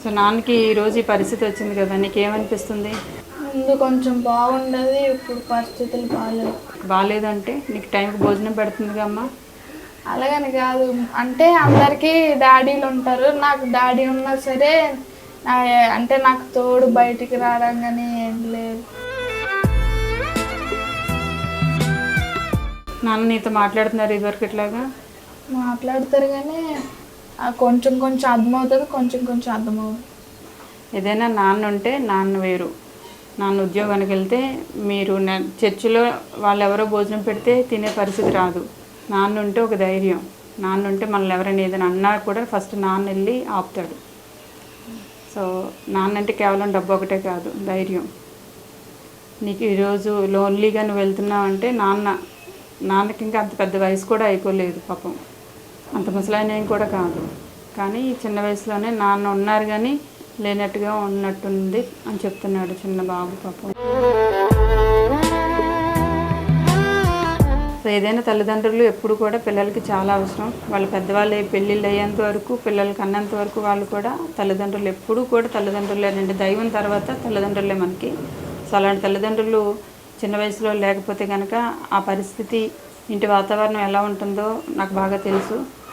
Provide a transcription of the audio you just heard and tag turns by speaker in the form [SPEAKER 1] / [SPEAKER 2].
[SPEAKER 1] So నాన్నకి ఈరోజు ఈ పరిస్థితి వచ్చింది కదా, నీకేమనిపిస్తుంది?
[SPEAKER 2] ముందు కొంచెం బాగుండేది, ఇప్పుడు పరిస్థితులు బాగాలేవు.
[SPEAKER 1] బాగాలేదంటే నీకు టైంకి భోజనం పెడుతుందిగా అమ్మ?
[SPEAKER 2] అలాగని కాదు, అంటే అందరికీ డాడీలు ఉంటారు, నాకు డాడీ ఉన్నా సరే అంటే నాకు తోడు బయటికి రావడం కానీ ఏం లేదు.
[SPEAKER 1] నాన్న నీతో మాట్లాడుతున్నారు ఇదివరకు ఇట్లాగా?
[SPEAKER 2] మాట్లాడతారు కానీ కొంచెం కొంచెం అర్థమవుతుంది, కొంచెం కొంచెం అర్థమవుతుంది.
[SPEAKER 1] ఏదైనా నాన్న ఉంటే నాన్న వేరు. నాన్న ఉద్యోగానికి వెళ్తే మీరు చర్చిలో వాళ్ళు ఎవరో భోజనం పెడితే తినే పరిస్థితి రాదు. నాన్న ఉంటే ఒక ధైర్యం. నాన్న ఉంటే మనల్ని ఎవరైనా ఏదైనా అన్నా కూడా ఫస్ట్ నాన్న వెళ్ళి ఆపుతాడు. సో నాన్న అంటే కేవలం డబ్బు ఒకటే కాదు, ధైర్యం. నీకు ఈరోజు లోన్లీగా నువ్వు వెళ్తున్నావు అంటే నాన్నకి ఇంకా అంత పెద్ద వయసు కూడా అయిపోలేదు పాపం, అంత ముసలాయన ఏం కూడా కాదు. కానీ చిన్న వయసులోనే నాన్న ఉన్నారు కానీ లేనట్టుగా ఉన్నట్టుంది అని చెప్తున్నాడు చిన్న బాబు పాపం. సో ఏదైనా తల్లిదండ్రులు ఎప్పుడు కూడా పిల్లలకి చాలా అవసరం. వాళ్ళు పెద్దవాళ్ళు పెళ్ళిళ్ళు అయ్యేంత వరకు, పిల్లలకి అన్నంత వరకు వాళ్ళు కూడా తల్లిదండ్రులు ఎప్పుడూ కూడా తల్లిదండ్రులేనండి. దైవం తర్వాత తల్లిదండ్రులే మనకి. సో అలాంటి తల్లిదండ్రులు చిన్న వయసులో లేకపోతే కనుక ఆ పరిస్థితి, ఇంటి వాతావరణం ఎలా ఉంటుందో నాకు బాగా తెలుసు.